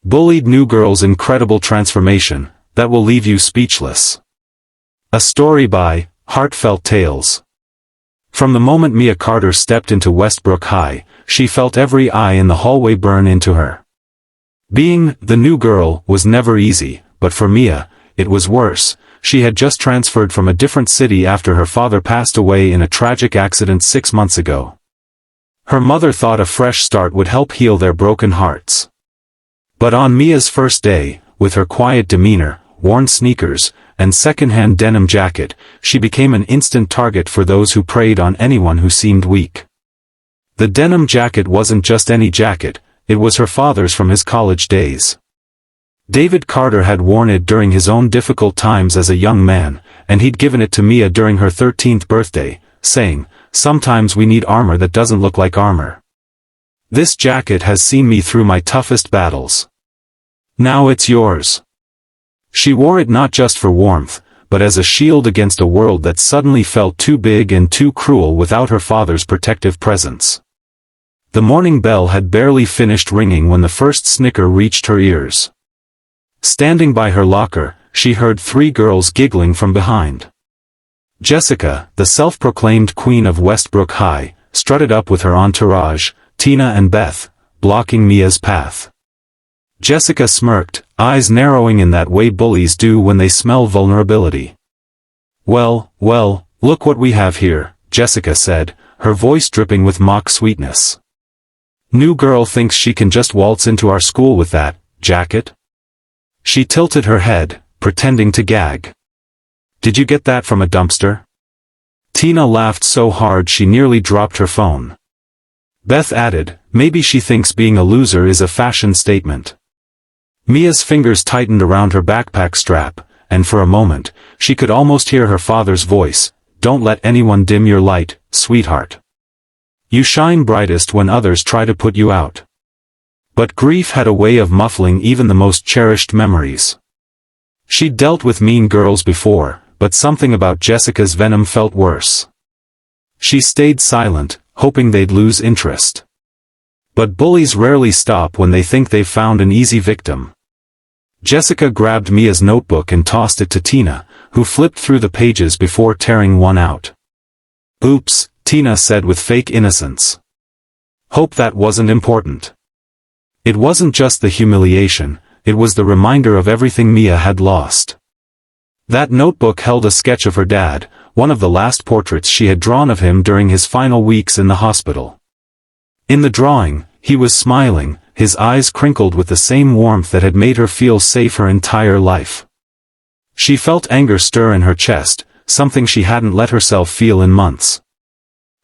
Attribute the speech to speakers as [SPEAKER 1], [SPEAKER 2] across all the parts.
[SPEAKER 1] Bullied new girl's incredible transformation, that will leave you speechless. A story by Heartfelt Tales. From the moment Mia Carter stepped into Westbrook High, she felt every eye in the hallway burn into her. Being the new girl was never easy, but for Mia, it was worse. She had just transferred from a different city after her father passed away in a tragic accident 6 months ago. Her mother thought a fresh start would help heal their broken hearts. But on Mia's first day, with her quiet demeanor, worn sneakers, and second-hand denim jacket, she became an instant target for those who preyed on anyone who seemed weak. The denim jacket wasn't just any jacket, it was her father's from his college days. David Carter had worn it during his own difficult times as a young man, and he'd given it to Mia during her 13th birthday, saying, "Sometimes we need armor that doesn't look like armor. This jacket has seen me through my toughest battles. Now it's yours." She wore it not just for warmth, but as a shield against a world that suddenly felt too big and too cruel without her father's protective presence. The morning bell had barely finished ringing when the first snicker reached her ears. Standing by her locker, she heard 3 girls giggling from behind. Jessica, the self-proclaimed queen of Westbrook High, strutted up with her entourage, Tina and Beth, blocking Mia's path. Jessica smirked, eyes narrowing in that way bullies do when they smell vulnerability. Well, look what we have here," Jessica said, her voice dripping with mock sweetness. "New girl thinks she can just waltz into our school with that jacket?" She tilted her head, pretending to gag. "Did you get that from a dumpster?" Tina laughed so hard she nearly dropped her phone. Beth added, "Maybe she thinks being a loser is a fashion statement." Mia's fingers tightened around her backpack strap, and for a moment, she could almost hear her father's voice, "Don't let anyone dim your light, sweetheart. You shine brightest when others try to put you out." But grief had a way of muffling even the most cherished memories. She'd dealt with mean girls before, but something about Jessica's venom felt worse. She stayed silent, hoping they'd lose interest. But bullies rarely stop when they think they've found an easy victim. Jessica grabbed Mia's notebook and tossed it to Tina, who flipped through the pages before tearing one out. "Oops," Tina said with fake innocence. "Hope that wasn't important." It wasn't just the humiliation, it was the reminder of everything Mia had lost. That notebook held a sketch of her dad, one of the last portraits she had drawn of him during his final weeks in the hospital. In the drawing, he was smiling, his eyes crinkled with the same warmth that had made her feel safe her entire life. She felt anger stir in her chest, something she hadn't let herself feel in months.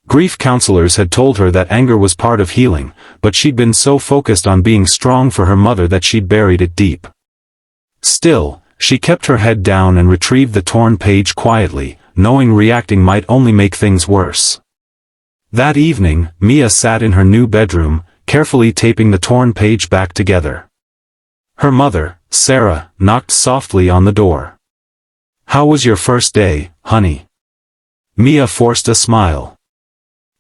[SPEAKER 1] Grief counselors had told her that anger was part of healing, but she'd been so focused on being strong for her mother that she'd buried it deep. Still, she kept her head down and retrieved the torn page quietly, knowing reacting might only make things worse. That evening, Mia sat in her new bedroom, carefully taping the torn page back together. Her mother, Sarah, knocked softly on the door. "How was your first day, honey?" Mia forced a smile.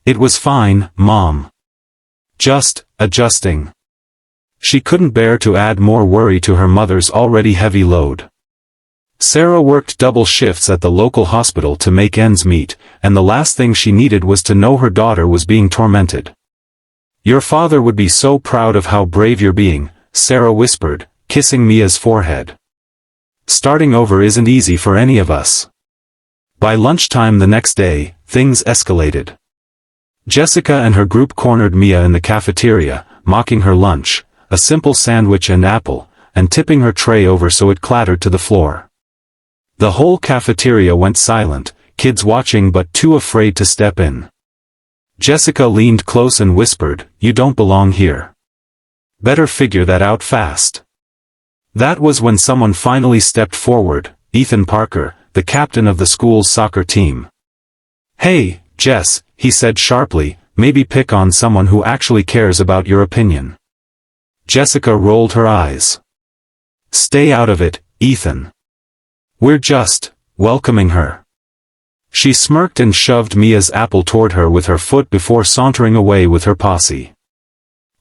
[SPEAKER 1] "It was fine, Mom. Just adjusting." She couldn't bear to add more worry to her mother's already heavy load. Sarah worked double shifts at the local hospital to make ends meet, and the last thing she needed was to know her daughter was being tormented. "Your father would be so proud of how brave you're being," Sarah whispered, kissing Mia's forehead. "Starting over isn't easy for any of us." By lunchtime the next day, things escalated. Jessica and her group cornered Mia in the cafeteria, mocking her lunch, a simple sandwich and apple, and tipping her tray over so it clattered to the floor. The whole cafeteria went silent, kids watching but too afraid to step in. Jessica leaned close and whispered, "You don't belong here. Better figure that out fast." That was when someone finally stepped forward, Ethan Parker, the captain of the school's soccer team. "Hey, Jess," he said sharply, "maybe pick on someone who actually cares about your opinion." Jessica rolled her eyes. "Stay out of it, Ethan. We're just welcoming her." She smirked and shoved Mia's apple toward her with her foot before sauntering away with her posse.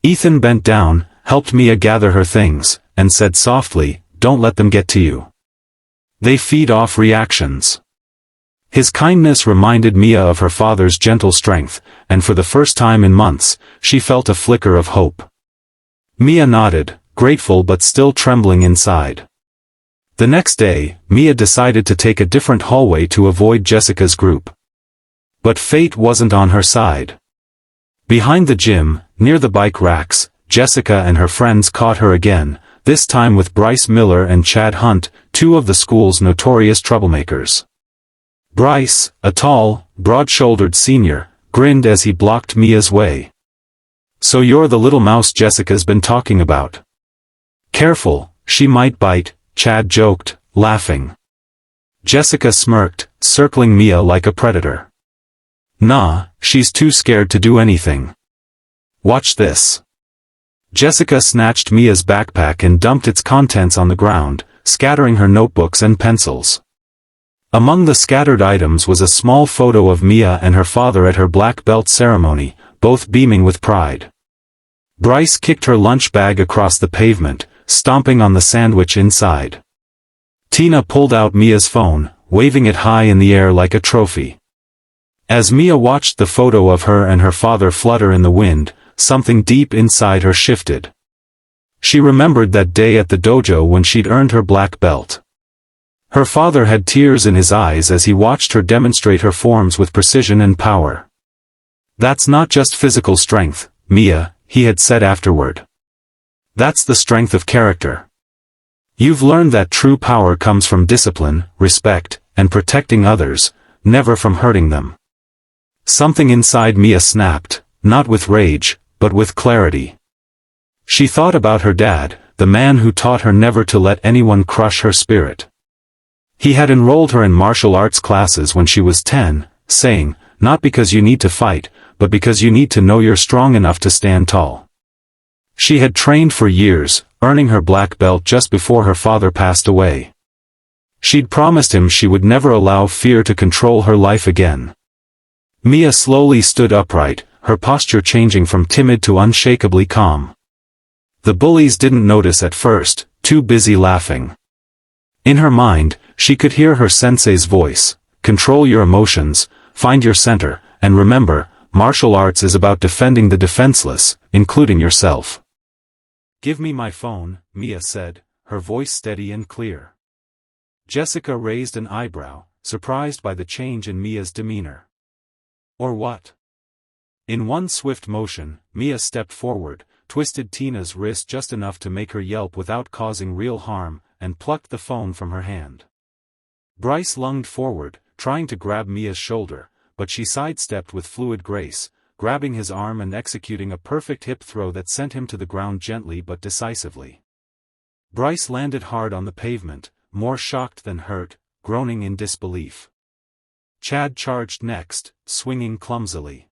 [SPEAKER 1] Ethan bent down, helped Mia gather her things, and said softly, "Don't let them get to you. They feed off reactions." His kindness reminded Mia of her father's gentle strength, and for the first time in months, she felt a flicker of hope. Mia nodded, grateful but still trembling inside. The next day, Mia decided to take a different hallway to avoid Jessica's group. But fate wasn't on her side. Behind the gym, near the bike racks, Jessica and her friends caught her again, this time with Bryce Miller and Chad Hunt, two of the school's notorious troublemakers. Bryce, a tall, broad-shouldered senior, grinned as he blocked Mia's way. "So you're the little mouse Jessica's been talking about. Careful, she might bite," Chad joked, laughing. Jessica smirked, circling Mia like a predator. "Nah, she's too scared to do anything. Watch this." Jessica snatched Mia's backpack and dumped its contents on the ground, scattering her notebooks and pencils. Among the scattered items was a small photo of Mia and her father at her black belt ceremony, both beaming with pride. Bryce kicked her lunch bag across the pavement, stomping on the sandwich inside. Tina pulled out Mia's phone, waving it high in the air like a trophy. As Mia watched the photo of her and her father flutter in the wind, something deep inside her shifted. She remembered that day at the dojo when she'd earned her black belt. Her father had tears in his eyes as he watched her demonstrate her forms with precision and power. "That's not just physical strength, Mia," he had said afterward. "That's the strength of character. You've learned that true power comes from discipline, respect, and protecting others, never from hurting them." Something inside Mia snapped, not with rage, but with clarity. She thought about her dad, the man who taught her never to let anyone crush her spirit. He had enrolled her in martial arts classes when she was 10, saying, "Not because you need to fight, but because you need to know you're strong enough to stand tall." She had trained for years, earning her black belt just before her father passed away. She'd promised him she would never allow fear to control her life again. Mia slowly stood upright, her posture changing from timid to unshakably calm. The bullies didn't notice at first, too busy laughing. In her mind, she could hear her sensei's voice, "Control your emotions, find your center, and remember, martial arts is about defending the defenseless, including yourself." "Give me my phone," Mia said, her voice steady and clear. Jessica raised an eyebrow, surprised by the change in Mia's demeanor. "Or what?" In one swift motion, Mia stepped forward, twisted Tina's wrist just enough to make her yelp without causing real harm, and plucked the phone from her hand. Bryce lunged forward, trying to grab Mia's shoulder, but she sidestepped with fluid grace, grabbing his arm and executing a perfect hip throw that sent him to the ground gently but decisively. Bryce landed hard on the pavement, more shocked than hurt, groaning in disbelief. Chad charged next, swinging clumsily.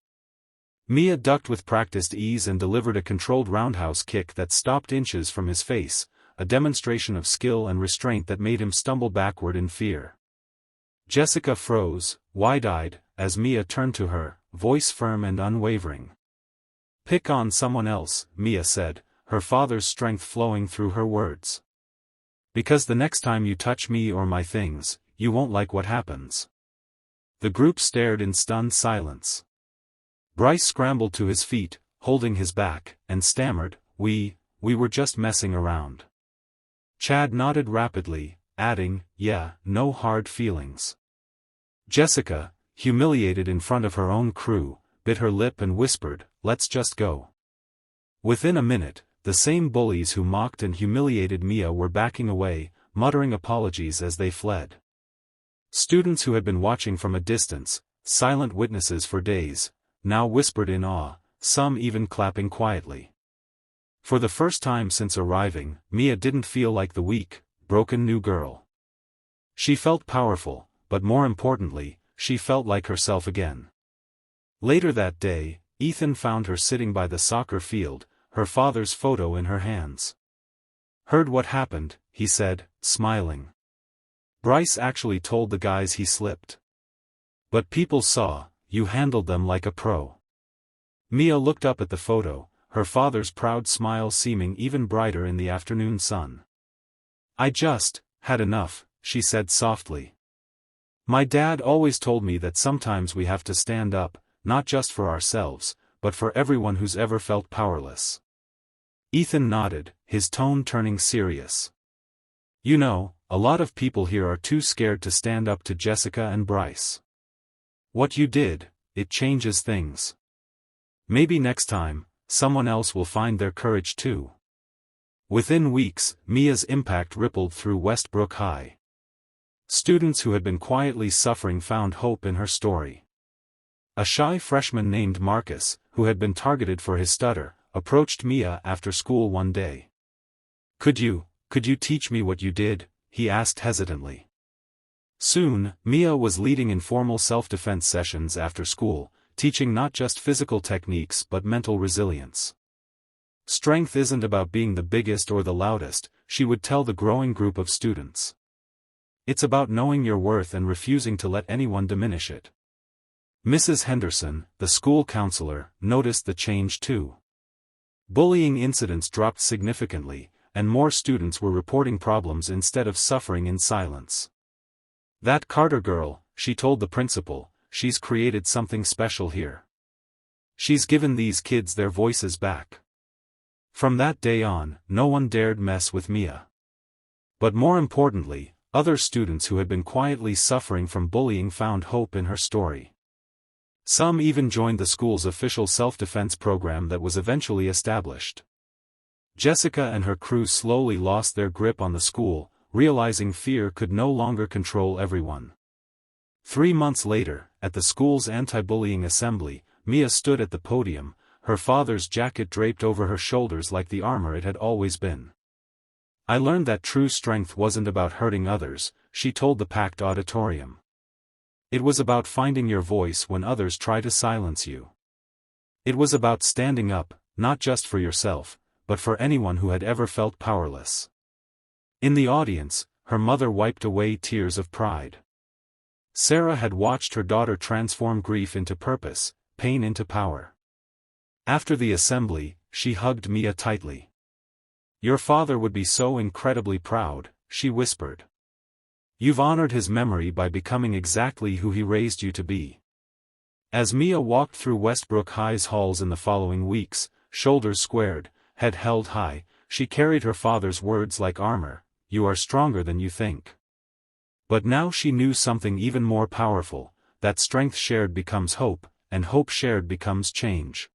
[SPEAKER 1] Mia ducked with practiced ease and delivered a controlled roundhouse kick that stopped inches from his face, a demonstration of skill and restraint that made him stumble backward in fear. Jessica froze, wide-eyed, as Mia turned to her, voice firm and unwavering. "Pick on someone else," Mia said, her father's strength flowing through her words. "Because the next time you touch me or my things, you won't like what happens." The group stared in stunned silence. Bryce scrambled to his feet, holding his back, and stammered, We were just messing around." Chad nodded rapidly, adding, "Yeah, no hard feelings." Jessica, humiliated in front of her own crew, bit her lip and whispered, "Let's just go." Within a minute, the same bullies who mocked and humiliated Mia were backing away, muttering apologies as they fled. Students who had been watching from a distance, silent witnesses for days, now whispered in awe, some even clapping quietly. For the first time since arriving, Mia didn't feel like the weak, broken new girl. She felt powerful, but more importantly, she felt like herself again. Later that day, Ethan found her sitting by the soccer field, her father's photo in her hands. "Heard what happened," he said, smiling. "Bryce actually told the guys he slipped. But people saw, you handled them like a pro." Mia looked up at the photo, her father's proud smile seeming even brighter in the afternoon sun. "I just had enough," she said softly. "My dad always told me that sometimes we have to stand up, not just for ourselves, but for everyone who's ever felt powerless." Ethan nodded, his tone turning serious. "You know, a lot of people here are too scared to stand up to Jessica and Bryce. What you did, it changes things. Maybe next time, someone else will find their courage too." Within weeks, Mia's impact rippled through Westbrook High. Students who had been quietly suffering found hope in her story. A shy freshman named Marcus, who had been targeted for his stutter, approached Mia after school one day. Could you teach me what you did?" he asked hesitantly. Soon, Mia was leading informal self-defense sessions after school, teaching not just physical techniques but mental resilience. "Strength isn't about being the biggest or the loudest," she would tell the growing group of students. "It's about knowing your worth and refusing to let anyone diminish it." Mrs. Henderson, the school counselor, noticed the change too. Bullying incidents dropped significantly, and more students were reporting problems instead of suffering in silence. "That Carter girl," she told the principal, "she's created something special here. She's given these kids their voices back." From that day on, no one dared mess with Mia. But more importantly, other students who had been quietly suffering from bullying found hope in her story. Some even joined the school's official self-defense program that was eventually established. Jessica and her crew slowly lost their grip on the school, realizing fear could no longer control everyone. 3 months later, at the school's anti-bullying assembly, Mia stood at the podium, her father's jacket draped over her shoulders like the armor it had always been. "I learned that true strength wasn't about hurting others," she told the packed auditorium. "It was about finding your voice when others try to silence you. It was about standing up, not just for yourself, but for anyone who had ever felt powerless." In the audience, her mother wiped away tears of pride. Sarah had watched her daughter transform grief into purpose, pain into power. After the assembly, she hugged Mia tightly. "Your father would be so incredibly proud," she whispered. "You've honored his memory by becoming exactly who he raised you to be." As Mia walked through Westbrook High's halls in the following weeks, shoulders squared, head held high, she carried her father's words like armor, "You are stronger than you think." But now she knew something even more powerful, that strength shared becomes hope, and hope shared becomes change.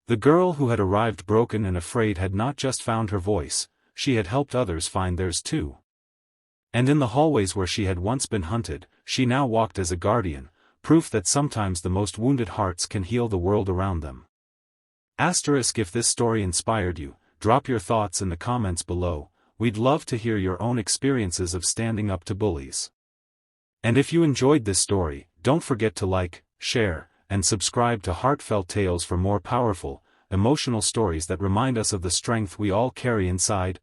[SPEAKER 1] The girl who had arrived broken and afraid had not just found her voice, she had helped others find theirs too. And in the hallways where she had once been hunted, she now walked as a guardian, proof that sometimes the most wounded hearts can heal the world around them. If this story inspired you, drop your thoughts in the comments below. We'd love to hear your own experiences of standing up to bullies. And if you enjoyed this story, don't forget to like, share, and subscribe to Heartfelt Tales for more powerful, emotional stories that remind us of the strength we all carry inside.